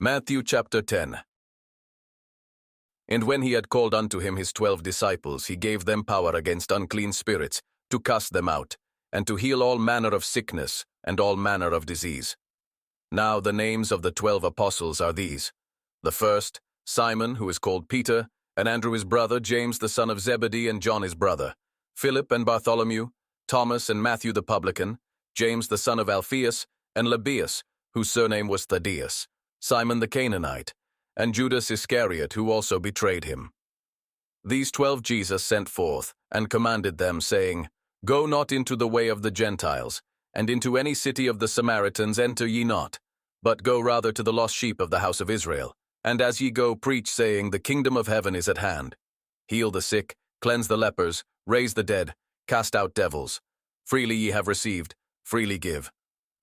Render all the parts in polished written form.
Matthew chapter 10. And when he had called unto him his 12 disciples, he gave them power against unclean spirits, to cast them out, and to heal all manner of sickness, and all manner of disease. Now the names of the 12 apostles are these: the first, Simon, who is called Peter, and Andrew his brother, James the son of Zebedee, and John his brother, Philip and Bartholomew, Thomas and Matthew the publican, James the son of Alphaeus, and Lebbaeus, whose surname was Thaddeus, Simon the Canaanite, and Judas Iscariot, who also betrayed him. These 12 Jesus sent forth, and commanded them, saying, Go not into the way of the Gentiles, and into any city of the Samaritans enter ye not, but go rather to the lost sheep of the house of Israel. And as ye go, preach, saying, The kingdom of heaven is at hand. Heal the sick, cleanse the lepers, raise the dead, cast out devils. Freely ye have received, freely give.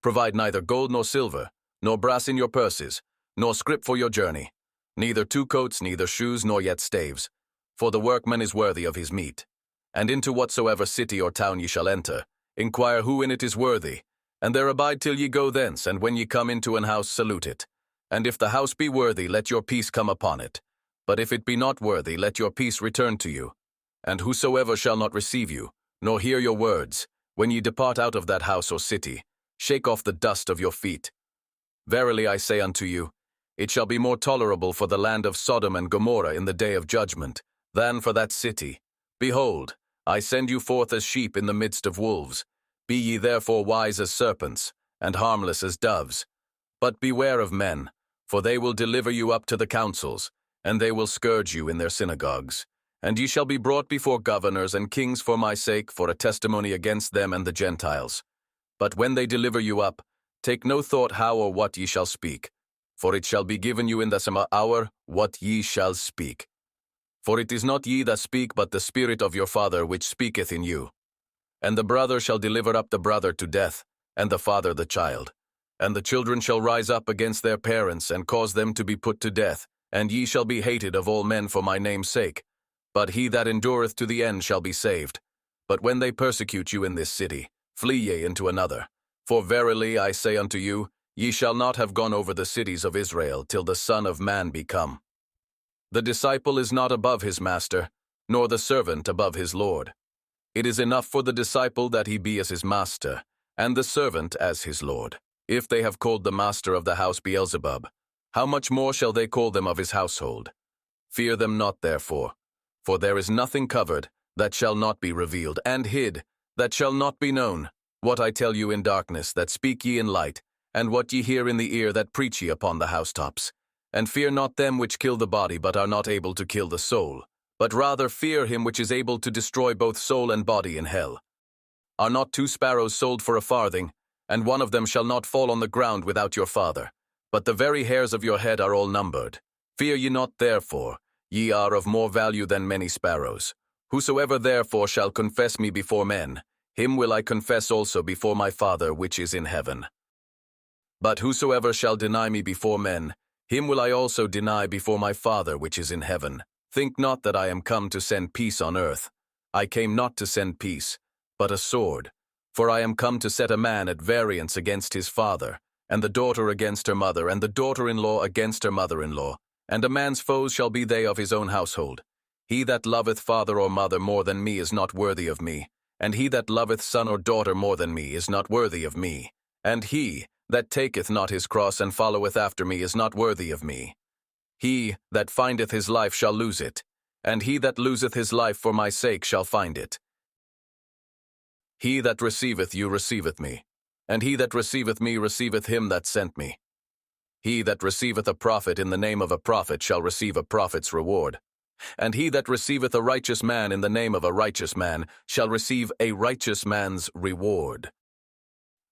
Provide neither gold nor silver, nor brass in your purses, nor scrip for your journey, neither 2 coats, neither shoes, nor yet staves. For the workman is worthy of his meat. And into whatsoever city or town ye shall enter, inquire who in it is worthy, and there abide till ye go thence, and when ye come into an house, salute it. And if the house be worthy, let your peace come upon it. But if it be not worthy, let your peace return to you. And whosoever shall not receive you, nor hear your words, when ye depart out of that house or city, shake off the dust of your feet. Verily I say unto you, it shall be more tolerable for the land of Sodom and Gomorrah in the day of judgment, than for that city. Behold, I send you forth as sheep in the midst of wolves. Be ye therefore wise as serpents, and harmless as doves. But beware of men, for they will deliver you up to the councils, and they will scourge you in their synagogues. And ye shall be brought before governors and kings for my sake, for a testimony against them and the Gentiles. But when they deliver you up, take no thought how or what ye shall speak, for it shall be given you in the same hour what ye shall speak. For it is not ye that speak, but the Spirit of your Father which speaketh in you. And the brother shall deliver up the brother to death, and the father the child. And the children shall rise up against their parents, and cause them to be put to death, and ye shall be hated of all men for my name's sake. But he that endureth to the end shall be saved. But when they persecute you in this city, flee ye into another. For verily I say unto you, ye shall not have gone over the cities of Israel till the Son of Man be come. The disciple is not above his master, nor the servant above his Lord. It is enough for the disciple that he be as his master, and the servant as his Lord. If they have called the master of the house Beelzebub, how much more shall they call them of his household? Fear them not therefore, for there is nothing covered that shall not be revealed, and hid that shall not be known. What I tell you in darkness, that speak ye in light, and what ye hear in the ear, that preach ye upon the housetops. And fear not them which kill the body, but are not able to kill the soul, but rather fear him which is able to destroy both soul and body in hell. Are not 2 sparrows sold for a farthing, and one of them shall not fall on the ground without your Father? But the very hairs of your head are all numbered. Fear ye not therefore, ye are of more value than many sparrows. Whosoever therefore shall confess me before men, him will I confess also before my Father which is in heaven. But whosoever shall deny me before men, him will I also deny before my Father which is in heaven. Think not that I am come to send peace on earth. I came not to send peace, but a sword. For I am come to set a man at variance against his father, and the daughter against her mother, and the daughter-in-law against her mother-in-law. And a man's foes shall be they of his own household. He that loveth father or mother more than me is not worthy of me, and he that loveth son or daughter more than me is not worthy of me. And he that taketh not his cross and followeth after me is not worthy of me. He that findeth his life shall lose it, and he that loseth his life for my sake shall find it. He that receiveth you receiveth me, and he that receiveth me receiveth him that sent me. He that receiveth a prophet in the name of a prophet shall receive a prophet's reward, and he that receiveth a righteous man in the name of a righteous man shall receive a righteous man's reward.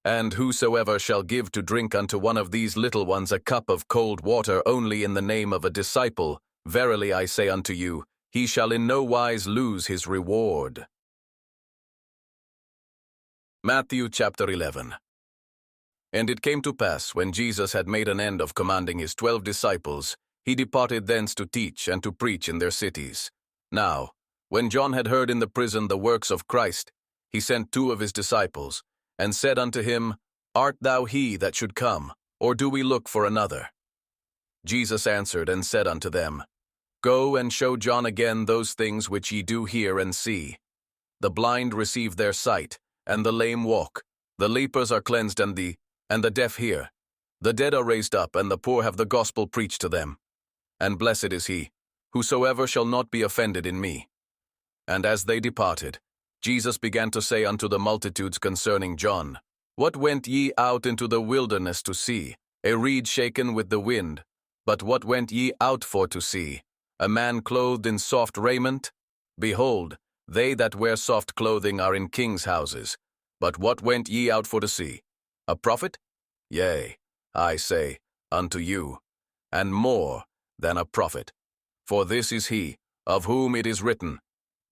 And whosoever shall give to drink unto one of these little ones a cup of cold water only in the name of a disciple, verily I say unto you, he shall in no wise lose his reward. Matthew chapter 11. And it came to pass, when Jesus had made an end of commanding his 12 disciples, he departed thence to teach and to preach in their cities. Now, when John had heard in the prison the works of Christ, he sent 2 of his disciples, and said unto him, Art thou he that should come, or do we look for another? Jesus answered and said unto them, Go and show John again those things which ye do hear and see. The blind receive their sight, and the lame walk. The lepers are cleansed, and the deaf hear. The dead are raised up, and the poor have the gospel preached to them. And blessed is he, whosoever shall not be offended in me. And as they departed, Jesus began to say unto the multitudes concerning John, What went ye out into the wilderness to see? A reed shaken with the wind. But what went ye out for to see? A man clothed in soft raiment? Behold, they that wear soft clothing are in kings' houses. But what went ye out for to see? A prophet? Yea, I say unto you, and more than a prophet. For this is he, of whom it is written,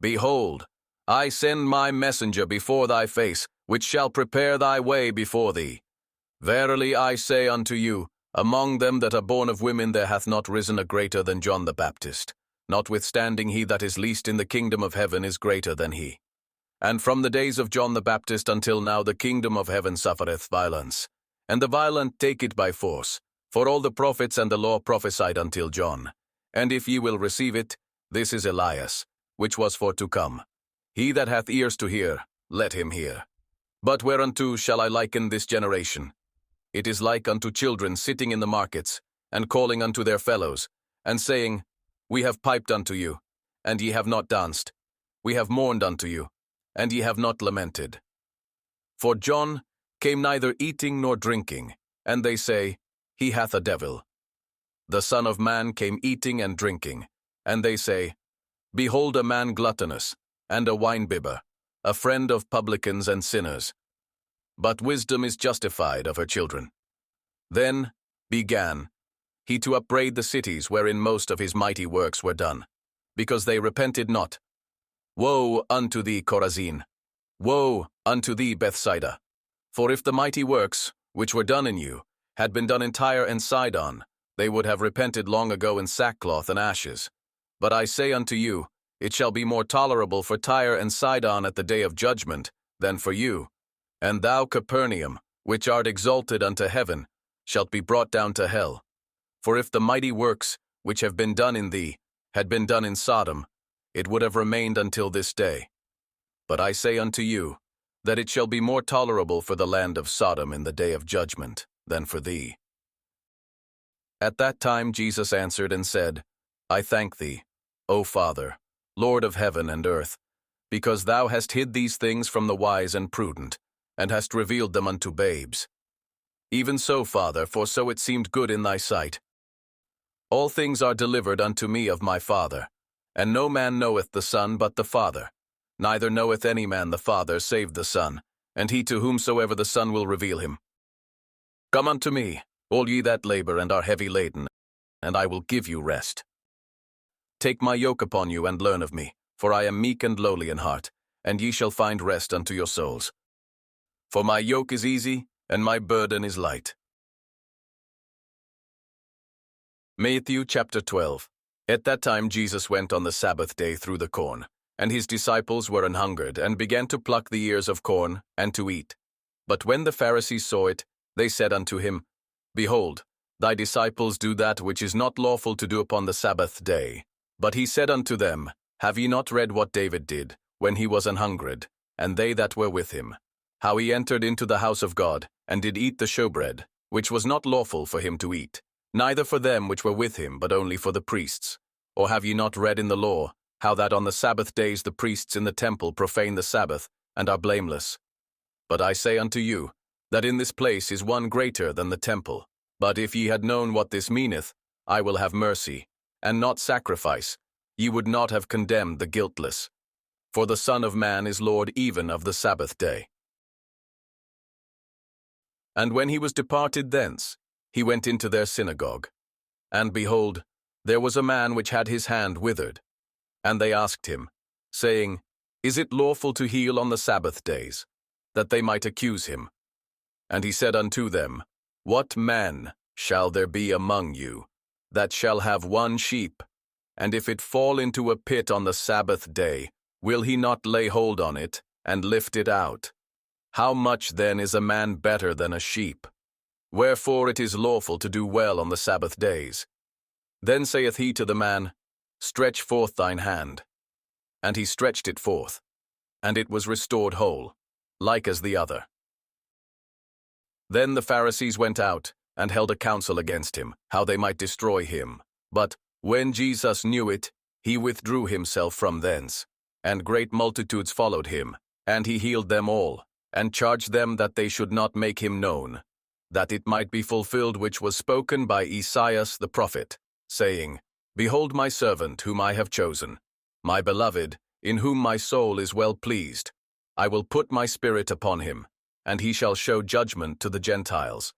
Behold, I send my messenger before thy face, which shall prepare thy way before thee. Verily I say unto you, among them that are born of women there hath not risen a greater than John the Baptist. Notwithstanding he that is least in the kingdom of heaven is greater than he. And from the days of John the Baptist until now the kingdom of heaven suffereth violence, and the violent take it by force. For all the prophets and the law prophesied until John. And if ye will receive it, this is Elias, which was for to come. He that hath ears to hear, let him hear. But whereunto shall I liken this generation? It is like unto children sitting in the markets, and calling unto their fellows, and saying, We have piped unto you, and ye have not danced. We have mourned unto you, and ye have not lamented. For John came neither eating nor drinking, and they say, He hath a devil. The Son of Man came eating and drinking, and they say, Behold a man gluttonous, and a wine-bibber, a friend of publicans and sinners. But wisdom is justified of her children. Then began he to upbraid the cities wherein most of his mighty works were done, because they repented not. Woe unto thee, Chorazin! Woe unto thee, Bethsaida! For if the mighty works, which were done in you, had been done in Tyre and Sidon, they would have repented long ago in sackcloth and ashes. But I say unto you, it shall be more tolerable for Tyre and Sidon at the day of judgment than for you. And thou, Capernaum, which art exalted unto heaven, shalt be brought down to hell. For if the mighty works, which have been done in thee, had been done in Sodom, it would have remained until this day. But I say unto you, that it shall be more tolerable for the land of Sodom in the day of judgment than for thee. At that time Jesus answered and said, I thank thee, O Father, Lord of heaven and earth, because thou hast hid these things from the wise and prudent, and hast revealed them unto babes. Even so, Father, for so it seemed good in thy sight. All things are delivered unto me of my Father, and no man knoweth the Son but the Father, neither knoweth any man the Father save the Son, and he to whomsoever the Son will reveal him. Come unto me, all ye that labor and are heavy laden, and I will give you rest. Take my yoke upon you and learn of me, for I am meek and lowly in heart, and ye shall find rest unto your souls. For my yoke is easy, and my burden is light. Matthew chapter 12. At that time Jesus went on the Sabbath day through the corn, and his disciples were an-hungered, and began to pluck the ears of corn, and to eat. But when the Pharisees saw it, they said unto him, Behold, thy disciples do that which is not lawful to do upon the Sabbath day. But he said unto them, Have ye not read what David did, when he was an-hungered, and they that were with him? How he entered into the house of God, and did eat the shewbread, which was not lawful for him to eat, neither for them which were with him, but only for the priests. Or have ye not read in the law, how that on the Sabbath days the priests in the temple profane the Sabbath, and are blameless? But I say unto you, that in this place is one greater than the temple. But if ye had known what this meaneth, I will have mercy, and not sacrifice, ye would not have condemned the guiltless. For the Son of Man is Lord even of the Sabbath day. And when he was departed thence, he went into their synagogue. And behold, there was a man which had his hand withered. And they asked him, saying, Is it lawful to heal on the Sabbath days? That they might accuse him. And he said unto them, What man shall there be among you, that shall have one sheep, and if it fall into a pit on the Sabbath day, will he not lay hold on it, and lift it out? How much then is a man better than a sheep? Wherefore it is lawful to do well on the Sabbath days. Then saith he to the man, Stretch forth thine hand. And he stretched it forth, and it was restored whole, like as the other. Then the Pharisees went out, and held a council against him, how they might destroy him. But when Jesus knew it, he withdrew himself from thence, and great multitudes followed him, and he healed them all, and charged them that they should not make him known, that it might be fulfilled which was spoken by Esaias the prophet, saying, Behold my servant whom I have chosen, my beloved, in whom my soul is well pleased. I will put my spirit upon him, and he shall show judgment to the Gentiles.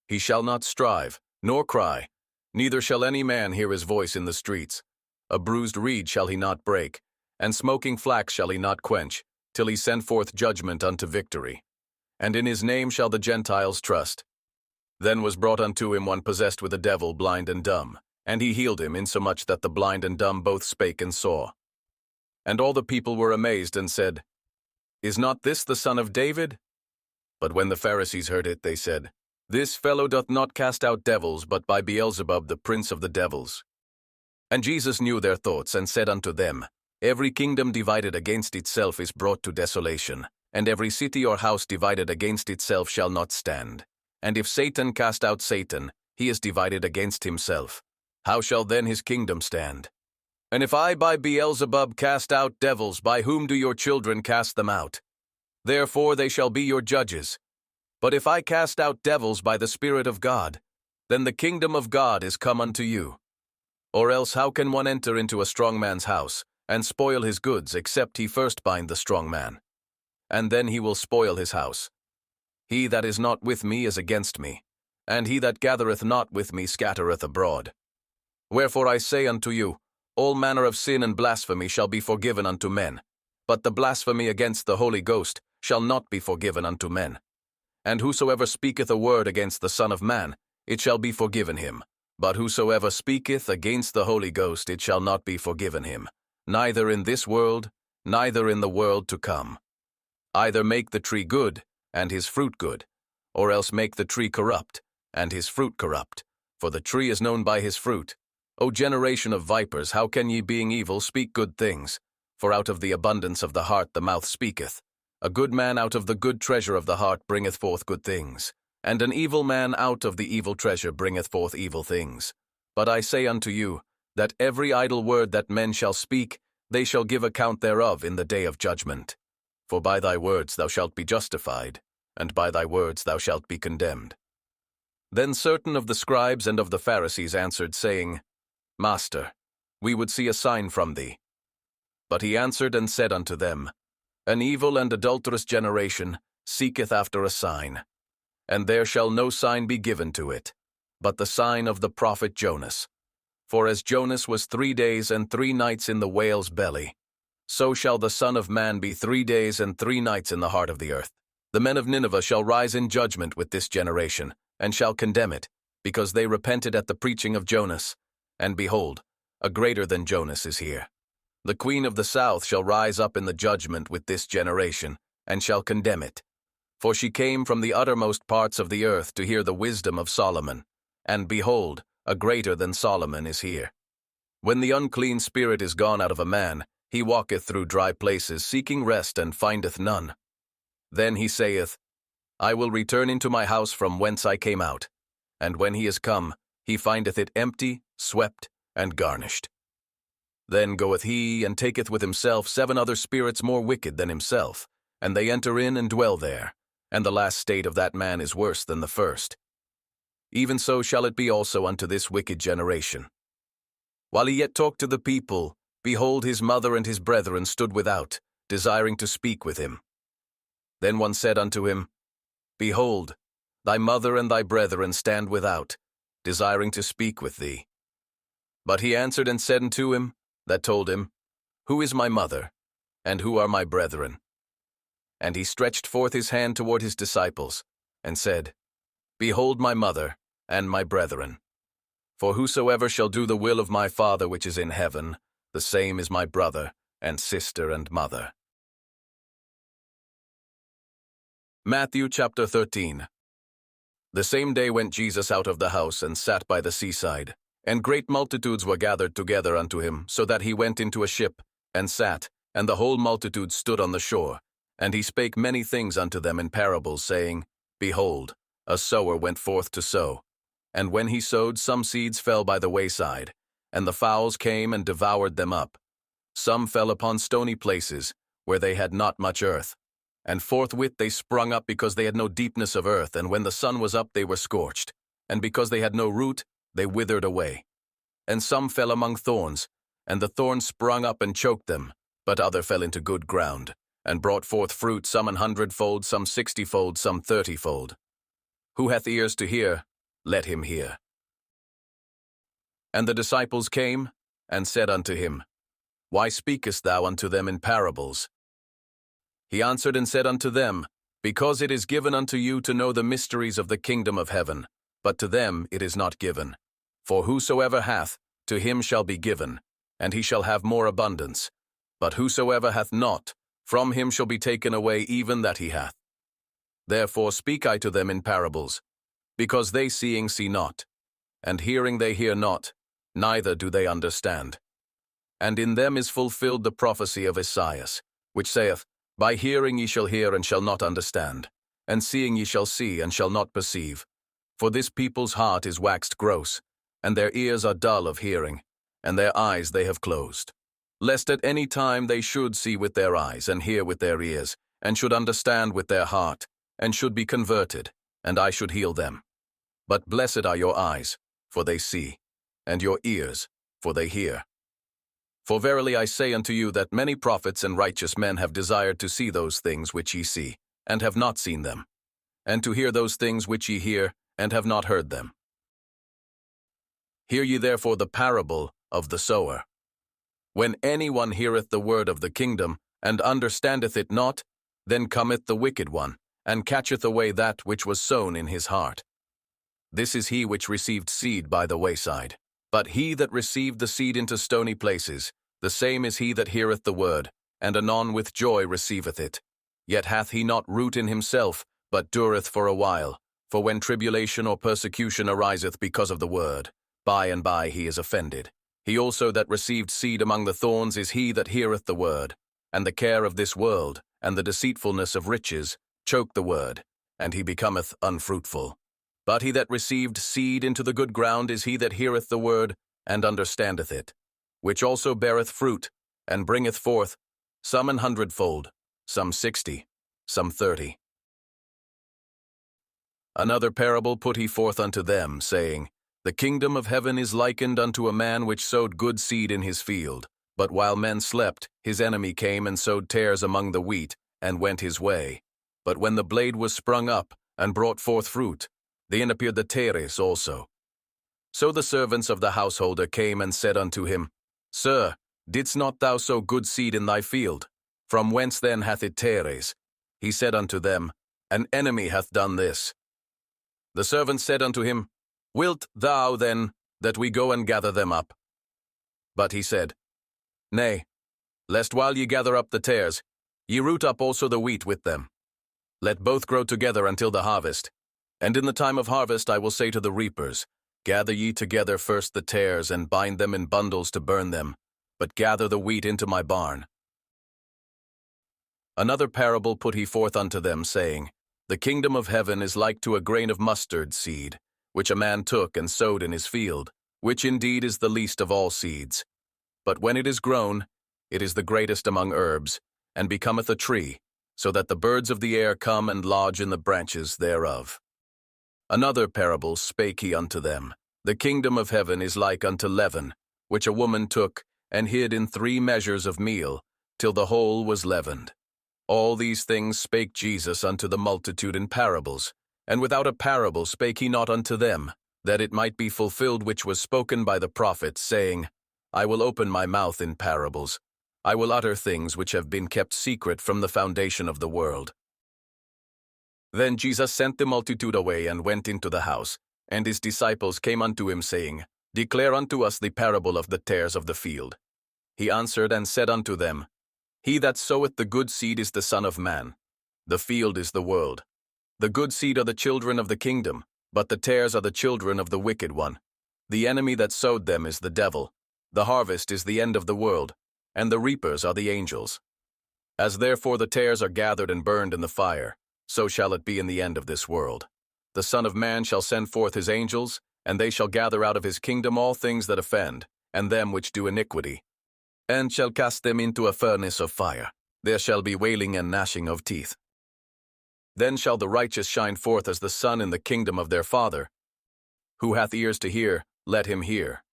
He shall not strive, nor cry, neither shall any man hear his voice in the streets. A bruised reed shall he not break, and smoking flax shall he not quench, till he send forth judgment unto victory. And in his name shall the Gentiles trust. Then was brought unto him one possessed with a devil, blind and dumb, and he healed him, insomuch that the blind and dumb both spake and saw. And all the people were amazed, and said, Is not this the son of David? But when the Pharisees heard it, they said, This fellow doth not cast out devils, but by Beelzebub the prince of the devils. And Jesus knew their thoughts, and said unto them, Every kingdom divided against itself is brought to desolation, and every city or house divided against itself shall not stand. And if Satan cast out Satan, he is divided against himself. How shall then his kingdom stand? And if I by Beelzebub cast out devils, by whom do your children cast them out? Therefore they shall be your judges. But if I cast out devils by the Spirit of God, then the kingdom of God is come unto you. Or else how can one enter into a strong man's house, and spoil his goods, except he first bind the strong man? And then he will spoil his house. He that is not with me is against me, and he that gathereth not with me scattereth abroad. Wherefore I say unto you, all manner of sin and blasphemy shall be forgiven unto men, but the blasphemy against the Holy Ghost shall not be forgiven unto men. And whosoever speaketh a word against the Son of Man, it shall be forgiven him. But whosoever speaketh against the Holy Ghost, it shall not be forgiven him, neither in this world, neither in the world to come. Either make the tree good, and his fruit good, or else make the tree corrupt, and his fruit corrupt. For the tree is known by his fruit. O generation of vipers, how can ye, being evil, speak good things? For out of the abundance of the heart the mouth speaketh. A good man out of the good treasure of the heart bringeth forth good things, and an evil man out of the evil treasure bringeth forth evil things. But I say unto you, that every idle word that men shall speak, they shall give account thereof in the day of judgment. For by thy words thou shalt be justified, and by thy words thou shalt be condemned. Then certain of the scribes and of the Pharisees answered, saying, Master, we would see a sign from thee. But he answered and said unto them, An evil and adulterous generation seeketh after a sign, and there shall no sign be given to it, but the sign of the prophet Jonas. For as Jonas was 3 days and 3 nights in the whale's belly, so shall the Son of Man be 3 days and 3 nights in the heart of the earth. The men of Nineveh shall rise in judgment with this generation, and shall condemn it, because they repented at the preaching of Jonas. And behold, a greater than Jonas is here. The queen of the south shall rise up in the judgment with this generation, and shall condemn it. For she came from the uttermost parts of the earth to hear the wisdom of Solomon. And behold, a greater than Solomon is here. When the unclean spirit is gone out of a man, he walketh through dry places, seeking rest, and findeth none. Then he saith, I will return into my house from whence I came out. And when he is come, he findeth it empty, swept, and garnished. Then goeth he, and taketh with himself 7 other spirits more wicked than himself, and they enter in and dwell there, and the last state of that man is worse than the first. Even so shall it be also unto this wicked generation. While he yet talked to the people, behold, his mother and his brethren stood without, desiring to speak with him. Then one said unto him, Behold, thy mother and thy brethren stand without, desiring to speak with thee. But he answered and said unto him, that told him, Who is my mother, and who are my brethren? And he stretched forth his hand toward his disciples, and said, Behold my mother, and my brethren. For whosoever shall do the will of my Father which is in heaven, the same is my brother, and sister, and mother. Matthew chapter 13. The same day went Jesus out of the house, and sat by the seaside, And great multitudes were gathered together unto him, so that he went into a ship, and sat, and the whole multitude stood on the shore. And he spake many things unto them in parables, saying, Behold, a sower went forth to sow. And when he sowed, some seeds fell by the wayside, and the fowls came and devoured them up. Some fell upon stony places, where they had not much earth. And forthwith they sprung up, because they had no deepness of earth, and when the sun was up they were scorched. And because they had no root, they withered away. And some fell among thorns, and the thorns sprung up and choked them, but other fell into good ground, and brought forth fruit, some 100-fold, some 60-fold, some 30-fold. Who hath ears to hear, let him hear. And the disciples came, and said unto him, Why speakest thou unto them in parables? He answered and said unto them, Because it is given unto you to know the mysteries of the kingdom of heaven, but to them it is not given. For whosoever hath, to him shall be given, and he shall have more abundance. But whosoever hath not, from him shall be taken away even that he hath. Therefore speak I to them in parables, because they seeing see not, and hearing they hear not, neither do they understand. And in them is fulfilled the prophecy of 𝗪𝗺, which saith, By hearing ye shall hear and shall not understand, and seeing ye shall see and shall not perceive. For this people's heart is waxed gross, and their ears are dull of hearing, and their eyes they have closed. Lest at any time they should see with their eyes, and hear with their ears, and should understand with their heart, and should be converted, and I should heal them. But blessed are your eyes, for they see, and your ears, for they hear. For verily I say unto you that many prophets and righteous men have desired to see those things which ye see, and have not seen them, and to hear those things which ye hear, and have not heard them. Hear ye therefore the parable of the sower. When anyone heareth the word of the kingdom, and understandeth it not, then cometh the wicked one, and catcheth away that which was sown in his heart. This is he which received seed by the wayside. But he that received the seed into stony places, the same is he that heareth the word, and anon with joy receiveth it. Yet hath he not root in himself, but dureth for a while. For when tribulation or persecution ariseth because of the word, by and by he is offended. He also that received seed among the thorns is he that heareth the word, and the care of this world, and the deceitfulness of riches, choke the word, and he becometh unfruitful. But he that received seed into the good ground is he that heareth the word, and understandeth it, which also beareth fruit, and bringeth forth, some 100-fold, some 60, some 30. Another parable put he forth unto them, saying, The kingdom of heaven is likened unto a man which sowed good seed in his field. But while men slept, his enemy came and sowed tares among the wheat, and went his way. But when the blade was sprung up, and brought forth fruit, then appeared the tares also. So the servants of the householder came and said unto him, Sir, didst not thou sow good seed in thy field? From whence then hath it tares? He said unto them, An enemy hath done this. The servants said unto him, Wilt thou then that we go and gather them up? But he said, Nay, lest while ye gather up the tares, ye root up also the wheat with them. Let both grow together until the harvest. And in the time of harvest I will say to the reapers, Gather ye together first the tares, and bind them in bundles to burn them, but gather the wheat into my barn. Another parable put he forth unto them, saying, The kingdom of heaven is like to a grain of mustard seed, which a man took and sowed in his field, which indeed is the least of all seeds. But when it is grown, it is the greatest among herbs, and becometh a tree, so that the birds of the air come and lodge in the branches thereof. Another parable spake he unto them, The kingdom of heaven is like unto leaven, which a woman took and hid in 3 measures of meal, till the whole was leavened. All these things spake Jesus unto the multitude in parables, and without a parable spake he not unto them, that it might be fulfilled which was spoken by the prophets, saying, I will open my mouth in parables. I will utter things which have been kept secret from the foundation of the world. Then Jesus sent the multitude away and went into the house, and his disciples came unto him, saying, Declare unto us the parable of the tares of the field. He answered and said unto them, He that soweth the good seed is the Son of Man. The field is the world. The good seed are the children of the kingdom, but the tares are the children of the wicked one. The enemy that sowed them is the devil. The harvest is the end of the world, and the reapers are the angels. As therefore the tares are gathered and burned in the fire, so shall it be in the end of this world. The Son of Man shall send forth his angels, and they shall gather out of his kingdom all things that offend, and them which do iniquity, and shall cast them into a furnace of fire. There shall be wailing and gnashing of teeth. Then shall the righteous shine forth as the sun in the kingdom of their Father. Who hath ears to hear, let him hear.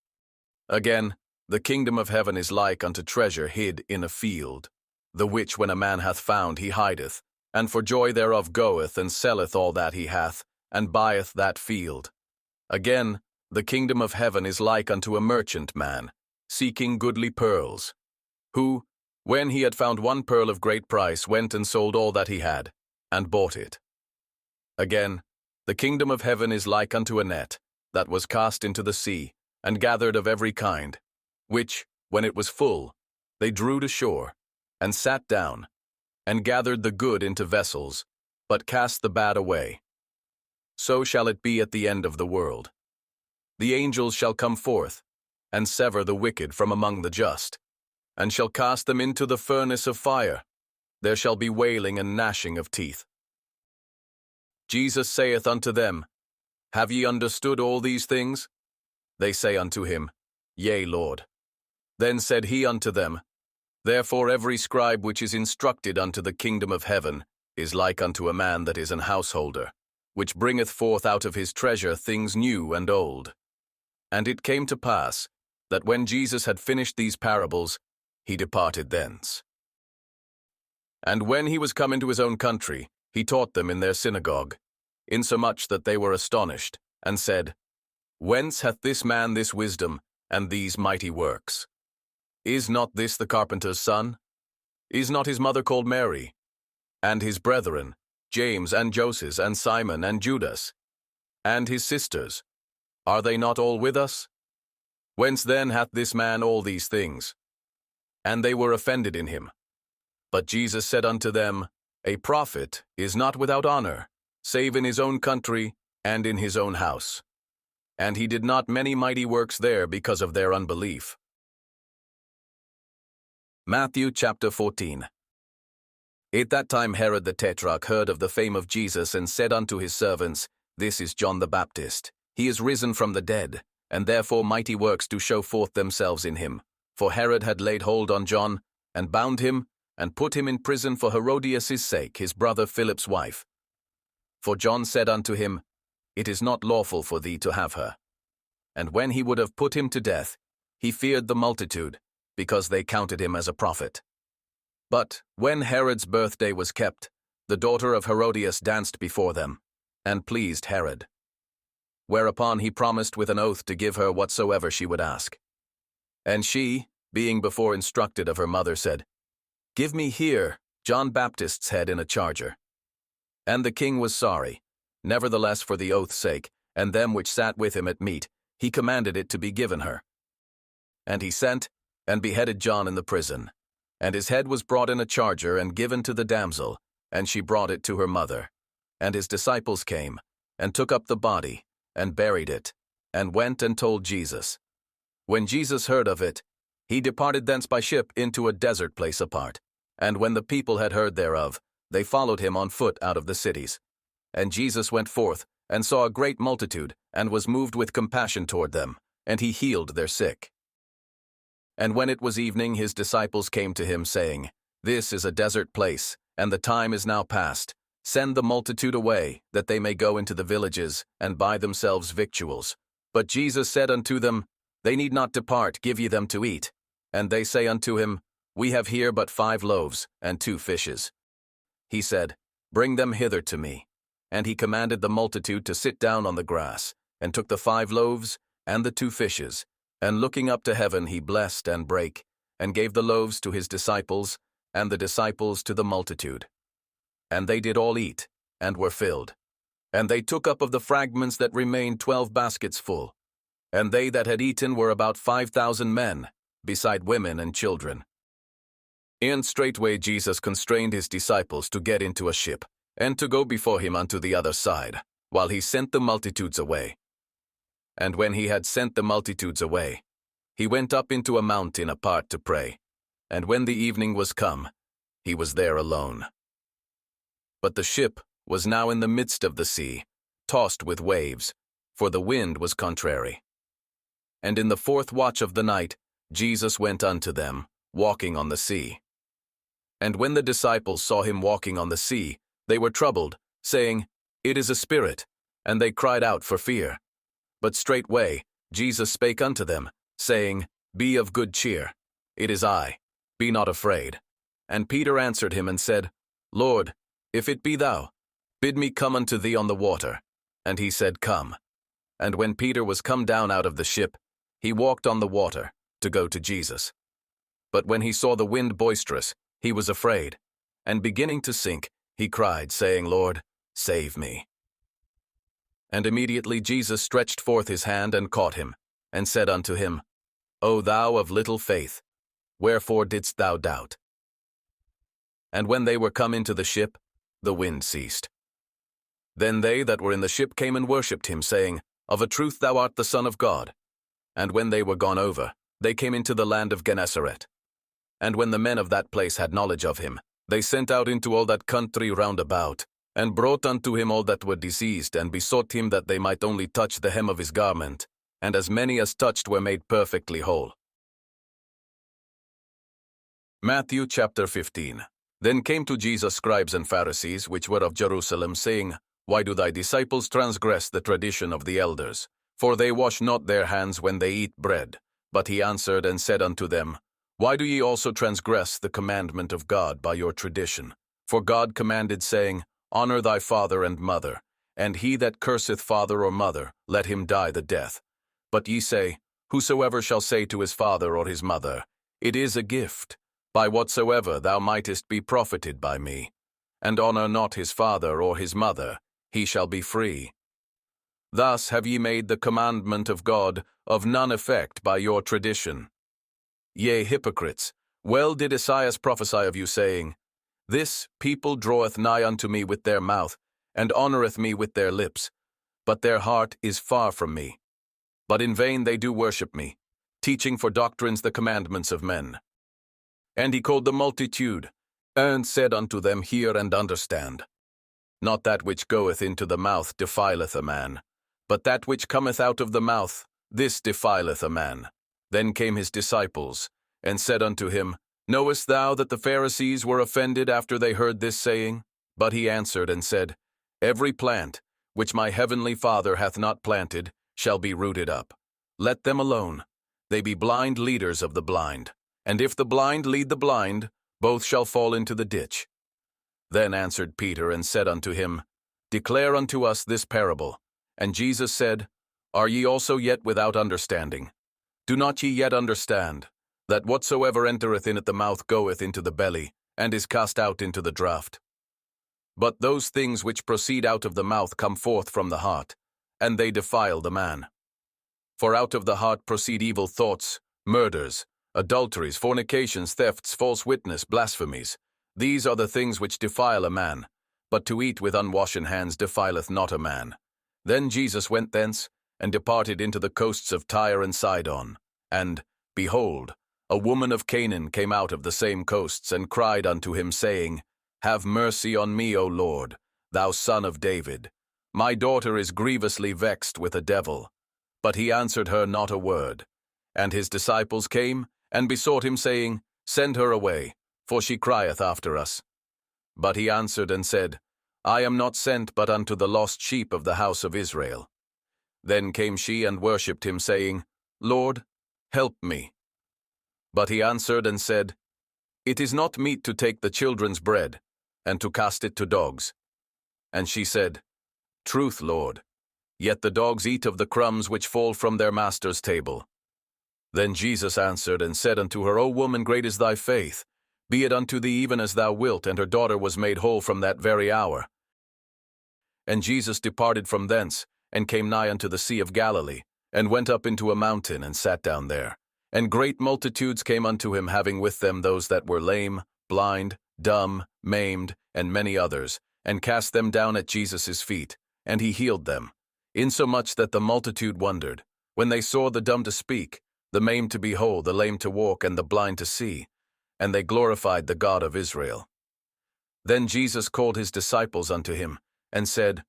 Again, the kingdom of heaven is like unto treasure hid in a field, the which when a man hath found he hideth, and for joy thereof goeth and selleth all that he hath, and buyeth that field. Again, the kingdom of heaven is like unto a merchant man, seeking goodly pearls, who, when he had found one pearl of great price, went and sold all that he had, and bought it. Again, the kingdom of heaven is like unto a net, that was cast into the sea, and gathered of every kind, which, when it was full, they drew to shore, and sat down, and gathered the good into vessels, but cast the bad away. So shall it be at the end of the world. The angels shall come forth, and sever the wicked from among the just, and shall cast them into the furnace of fire. There shall be wailing and gnashing of teeth. Jesus saith unto them, Have ye understood all these things? They say unto him, Yea, Lord. Then said he unto them, Therefore every scribe which is instructed unto the kingdom of heaven is like unto a man that is an householder, which bringeth forth out of his treasure things new and old. And it came to pass, that when Jesus had finished these parables, he departed thence. And when he was come into his own country, he taught them in their synagogue, insomuch that they were astonished, and said, Whence hath this man this wisdom, and these mighty works? Is not this the carpenter's son? Is not his mother called Mary? And his brethren, James and Joses and Simon and Judas? And his sisters, are they not all with us? Whence then hath this man all these things? And they were offended in him. But Jesus said unto them, A prophet is not without honor, save in his own country and in his own house. And he did not many mighty works there because of their unbelief. Matthew chapter 14. At that time Herod the Tetrarch heard of the fame of Jesus, and said unto his servants, This is John the Baptist. He is risen from the dead, and therefore mighty works do show forth themselves in him. For Herod had laid hold on John, and bound him, and put him in prison for Herodias' sake, his brother Philip's wife. For John said unto him, It is not lawful for thee to have her. And when he would have put him to death, he feared the multitude, because they counted him as a prophet. But when Herod's birthday was kept, the daughter of Herodias danced before them, and pleased Herod. Whereupon he promised with an oath to give her whatsoever she would ask. And she, being before instructed of her mother, said, Give me here John Baptist's head in a charger. And the king was sorry. Nevertheless, for the oath's sake, and them which sat with him at meat, he commanded it to be given her. And he sent, and beheaded John in the prison. And his head was brought in a charger, and given to the damsel, and she brought it to her mother. And his disciples came, and took up the body, and buried it, and went and told Jesus. When Jesus heard of it, he departed thence by ship into a desert place apart. And when the people had heard thereof, they followed him on foot out of the cities. And Jesus went forth, and saw a great multitude, and was moved with compassion toward them, and he healed their sick. And when it was evening, his disciples came to him, saying, This is a desert place, and the time is now past. Send the multitude away, that they may go into the villages, and buy themselves victuals. But Jesus said unto them, They need not depart, give ye them to eat. And they say unto him, We have here but 5 loaves, and 2 fishes. He said, Bring them hither to me. And he commanded the multitude to sit down on the grass, and took the 5 loaves, and the 2 fishes, and looking up to heaven he blessed and brake, and gave the loaves to his disciples, and the disciples to the multitude. And they did all eat, and were filled. And they took up of the fragments that remained 12 baskets full. And they that had eaten were about 5,000 men, beside women and children. And straightway Jesus constrained his disciples to get into a ship, and to go before him unto the other side, while he sent the multitudes away. And when he had sent the multitudes away, he went up into a mountain apart to pray. And when the evening was come, he was there alone. But the ship was now in the midst of the sea, tossed with waves, for the wind was contrary. And in the fourth watch of the night, Jesus went unto them, walking on the sea. And when the disciples saw him walking on the sea, they were troubled, saying, It is a spirit, and they cried out for fear. But straightway Jesus spake unto them, saying, Be of good cheer, it is I, be not afraid. And Peter answered him and said, Lord, if it be thou, bid me come unto thee on the water. And he said, Come. And when Peter was come down out of the ship, he walked on the water, to go to Jesus. But when he saw the wind boisterous, he was afraid, and beginning to sink, he cried, saying, Lord, save me. And immediately Jesus stretched forth his hand and caught him, and said unto him, O thou of little faith, wherefore didst thou doubt? And when they were come into the ship, the wind ceased. Then they that were in the ship came and worshipped him, saying, Of a truth thou art the Son of God. And when they were gone over, they came into the land of Gennesaret. And when the men of that place had knowledge of him, they sent out into all that country round about, and brought unto him all that were diseased, and besought him that they might only touch the hem of his garment, and as many as touched were made perfectly whole. Matthew chapter 15. Then came to Jesus scribes and Pharisees, which were of Jerusalem, saying, Why do thy disciples transgress the tradition of the elders? For they wash not their hands when they eat bread. But he answered and said unto them, Why do ye also transgress the commandment of God by your tradition? For God commanded, saying, Honor thy father and mother, and he that curseth father or mother, let him die the death. But ye say, Whosoever shall say to his father or his mother, It is a gift, by whatsoever thou mightest be profited by me, and honor not his father or his mother, he shall be free. Thus have ye made the commandment of God of none effect by your tradition. Ye hypocrites, well did 𝗚cie prophesy of you, saying, This people draweth nigh unto me with their mouth, and honoreth me with their lips, but their heart is far from me. But in vain they do worship me, teaching for doctrines the commandments of men. And he called the multitude, and said unto them, Hear and understand. Not that which goeth into the mouth defileth a man, but that which cometh out of the mouth, this defileth a man. Then came his disciples, and said unto him, Knowest thou that the Pharisees were offended after they heard this saying? But he answered and said, Every plant, which my heavenly Father hath not planted, shall be rooted up. Let them alone. They be blind leaders of the blind. And if the blind lead the blind, both shall fall into the ditch. Then answered Peter and said unto him, Declare unto us this parable. And Jesus said, Are ye also yet without understanding? Do not ye yet understand, that whatsoever entereth in at the mouth goeth into the belly, and is cast out into the draught? But those things which proceed out of the mouth come forth from the heart, and they defile the man. For out of the heart proceed evil thoughts, murders, adulteries, fornications, thefts, false witness, blasphemies. These are the things which defile a man, but to eat with unwashen hands defileth not a man. Then Jesus went thence, and departed into the coasts of Tyre and Sidon. And, behold, a woman of Canaan came out of the same coasts, and cried unto him, saying, Have mercy on me, O Lord, thou Son of David. My daughter is grievously vexed with a devil. But he answered her not a word. And his disciples came, and besought him, saying, Send her away, for she crieth after us. But he answered and said, I am not sent but unto the lost sheep of the house of Israel. Then came she and worshipped him, saying, Lord, help me. But he answered and said, It is not meet to take the children's bread, and to cast it to dogs. And she said, Truth, Lord, yet the dogs eat of the crumbs which fall from their master's table. Then Jesus answered and said unto her, O woman, great is thy faith. Be it unto thee even as thou wilt. And her daughter was made whole from that very hour. And Jesus departed from thence, and came nigh unto the Sea of Galilee, and went up into a mountain, and sat down there. And great multitudes came unto him, having with them those that were lame, blind, dumb, maimed, and many others, and cast them down at Jesus' feet, and he healed them. insomuch that the multitude wondered, when they saw the dumb to speak, the maimed to behold, the lame to walk, and the blind to see, and they glorified the God of Israel. Then Jesus called his disciples unto him, and said,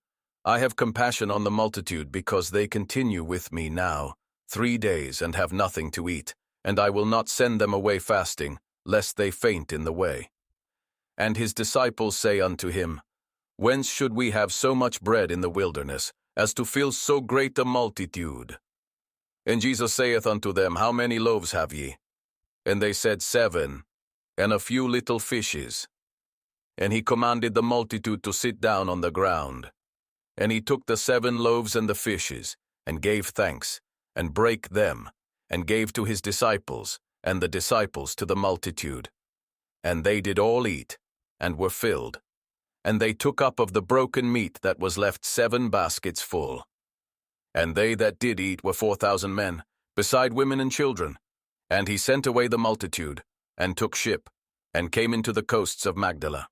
I have compassion on the multitude, because they continue with me now 3 days, and have nothing to eat, and I will not send them away fasting, lest they faint in the way. And his disciples say unto him, Whence should we have so much bread in the wilderness, as to fill so great a multitude? And Jesus saith unto them, How many loaves have ye? And they said, 7, and a few little fishes. And he commanded the multitude to sit down on the ground. And he took the 7 loaves and the fishes, and gave thanks, and brake them, and gave to his disciples, and the disciples to the multitude. And they did all eat, and were filled. And they took up of the broken meat that was left 7 baskets full. And they that did eat were 4,000 men, beside women and children. And he sent away the multitude, and took ship, and came into the coasts of Magdala.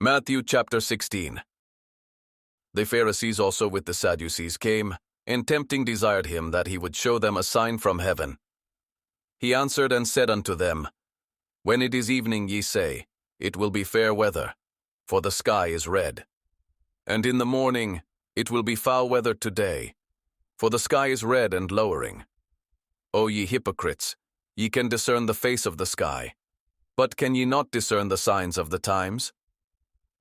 Matthew chapter 16. The Pharisees also with the Sadducees came, and tempting desired him that he would show them a sign from heaven. He answered and said unto them, When it is evening ye say, It will be fair weather, for the sky is red. And in the morning, It will be foul weather today, for the sky is red and lowering. O ye hypocrites, ye can discern the face of the sky, but can ye not discern the signs of the times?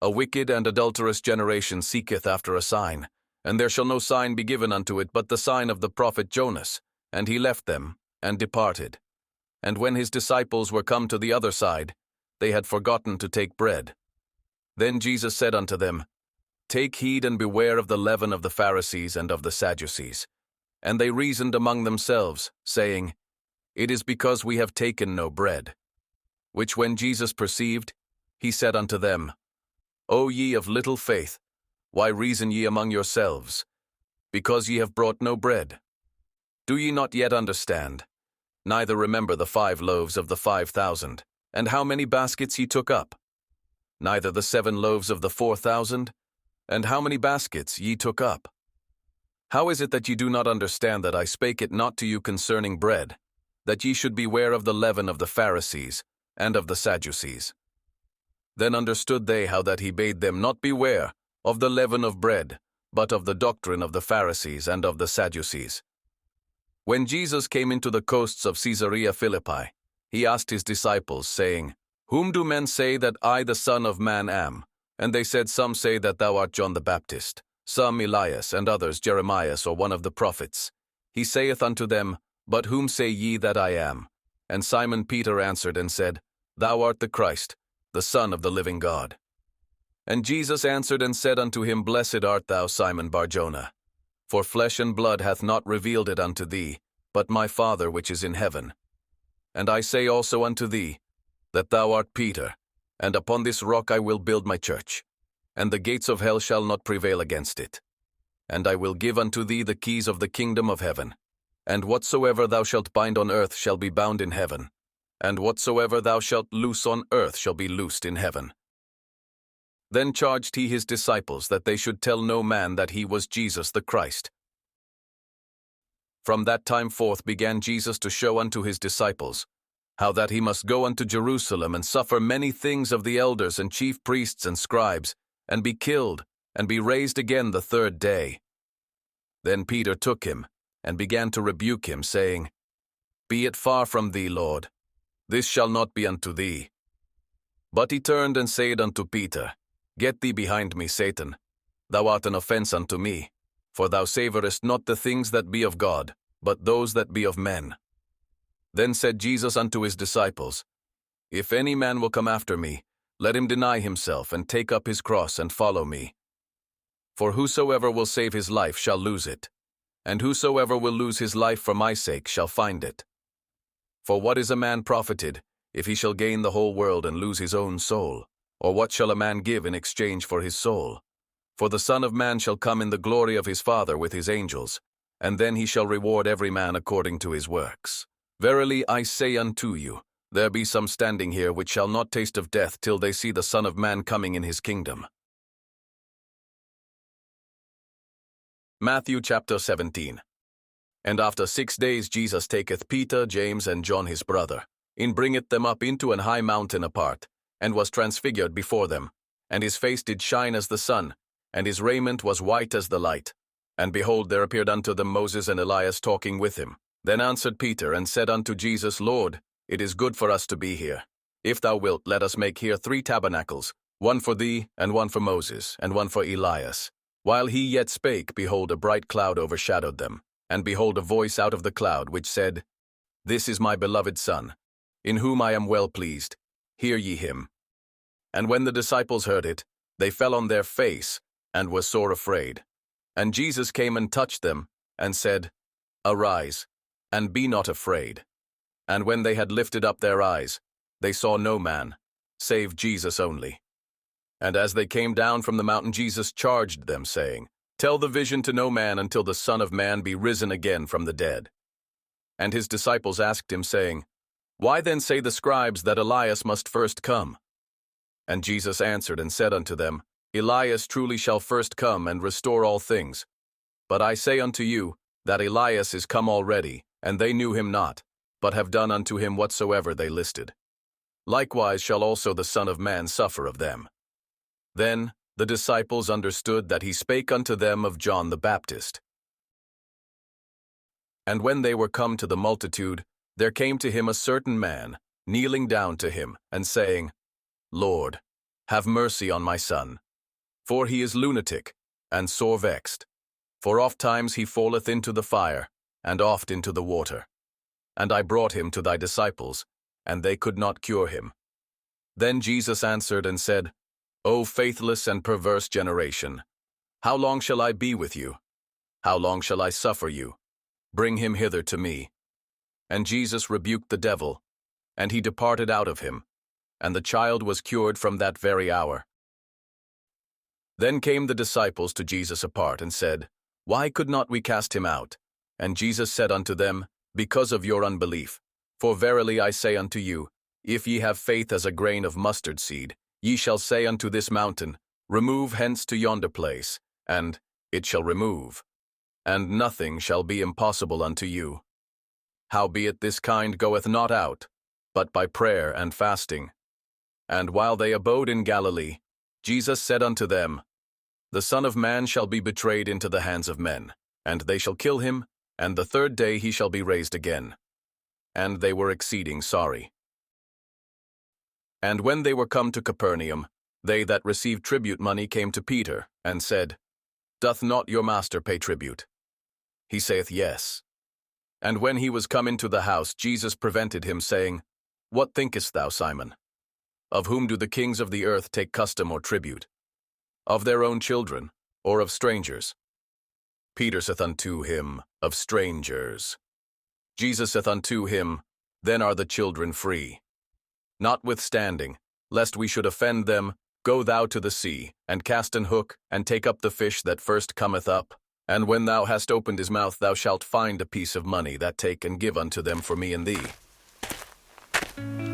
A wicked and adulterous generation seeketh after a sign, and there shall no sign be given unto it but the sign of the prophet Jonas. And he left them, and departed. And when his disciples were come to the other side, they had forgotten to take bread. Then Jesus said unto them, Take heed and beware of the leaven of the Pharisees and of the Sadducees. And they reasoned among themselves, saying, It is because we have taken no bread. Which when Jesus perceived, he said unto them, O ye of little faith, why reason ye among yourselves? Because ye have brought no bread. Do ye not yet understand? Neither remember the 5 loaves of the 5,000, and how many baskets ye took up? Neither the 7 loaves of the 4,000, and how many baskets ye took up? How is it that ye do not understand that I spake it not to you concerning bread, that ye should beware of the leaven of the Pharisees and of the Sadducees? Then understood they how that he bade them not beware of the leaven of bread, but of the doctrine of the Pharisees and of the Sadducees. When Jesus came into the coasts of Caesarea Philippi, he asked his disciples, saying, Whom do men say that I the Son of Man am? And they said, Some say that thou art John the Baptist, some Elias, and others Jeremias or one of the prophets. He saith unto them, But whom say ye that I am? And Simon Peter answered and said, Thou art the Christ, the Son of the living God. And Jesus answered and said unto him, Blessed art thou, Simon Bar-Jonah, for flesh and blood hath not revealed it unto thee, but my Father which is in heaven. And I say also unto thee, that thou art Peter, and upon this rock I will build my church, and the gates of hell shall not prevail against it. And I will give unto thee the keys of the kingdom of heaven. And whatsoever thou shalt bind on earth shall be bound in heaven, and whatsoever thou shalt loose on earth shall be loosed in heaven. Then charged he his disciples that they should tell no man that he was Jesus the Christ. From that time forth began Jesus to show unto his disciples how that he must go unto Jerusalem and suffer many things of the elders and chief priests and scribes, and be killed, and be raised again the 3rd day. Then Peter took him, and began to rebuke him, saying, Be it far from thee, Lord, this shall not be unto thee. But he turned and said unto Peter, Get thee behind me, Satan. Thou art an offense unto me, for thou savorest not the things that be of God, but those that be of men. Then said Jesus unto his disciples, If any man will come after me, let him deny himself, and take up his cross, and follow me. For whosoever will save his life shall lose it, and whosoever will lose his life for my sake shall find it. For what is a man profited, if he shall gain the whole world and lose his own soul? Or what shall a man give in exchange for his soul? For the Son of Man shall come in the glory of his Father with his angels, and then he shall reward every man according to his works. Verily I say unto you, there be some standing here which shall not taste of death till they see the Son of Man coming in his kingdom. Matthew chapter 17. And after 6 days Jesus taketh Peter, James, and John his brother, and bringeth them up into an high mountain apart, and was transfigured before them. And his face did shine as the sun, and his raiment was white as the light. And behold, there appeared unto them Moses and Elias talking with him. Then answered Peter, and said unto Jesus, Lord, it is good for us to be here. If thou wilt, let us make here 3 tabernacles, one for thee, and one for Moses, and one for Elias. While he yet spake, behold, a bright cloud overshadowed them. And behold, a voice out of the cloud, which said, This is my beloved Son, in whom I am well pleased. Hear ye him. And when the disciples heard it, they fell on their face, and were sore afraid. And Jesus came and touched them, and said, Arise, and be not afraid. And when they had lifted up their eyes, they saw no man, save Jesus only. And as they came down from the mountain, Jesus charged them, saying, Tell the vision to no man until the Son of Man be risen again from the dead. And his disciples asked him, saying, Why then say the scribes that Elias must first come? And Jesus answered and said unto them, Elias truly shall first come and restore all things. But I say unto you, that Elias is come already, and they knew him not, but have done unto him whatsoever they listed. Likewise shall also the Son of Man suffer of them. Then the disciples understood that he spake unto them of John the Baptist. And when they were come to the multitude, there came to him a certain man, kneeling down to him, and saying, Lord, have mercy on my son, for he is lunatic, and sore vexed. For oft times he falleth into the fire, and oft into the water. And I brought him to thy disciples, and they could not cure him. Then Jesus answered and said, O faithless and perverse generation, how long shall I be with you? How long shall I suffer you? Bring him hither to me. And Jesus rebuked the devil, and he departed out of him, and the child was cured from that very hour. Then came the disciples to Jesus apart, and said, Why could not we cast him out? And Jesus said unto them, Because of your unbelief. For verily I say unto you, if ye have faith as a grain of mustard seed, ye shall say unto this mountain, Remove hence to yonder place, and it shall remove. And nothing shall be impossible unto you. Howbeit this kind goeth not out, but by prayer and fasting. And while they abode in Galilee, Jesus said unto them, The Son of Man shall be betrayed into the hands of men, and they shall kill him, and the 3rd day he shall be raised again. And they were exceeding sorry. And when they were come to Capernaum, they that received tribute money came to Peter, and said, Doth not your master pay tribute? He saith, Yes. And when he was come into the house, Jesus prevented him, saying, What thinkest thou, Simon? Of whom do the kings of the earth take custom or tribute? Of their own children, or of strangers? Peter saith unto him, Of strangers. Jesus saith unto him, Then are the children free. Notwithstanding, lest we should offend them, go thou to the sea, and cast an hook, and take up the fish that first cometh up. And when thou hast opened his mouth, thou shalt find a piece of money, that take and give unto them for me and thee.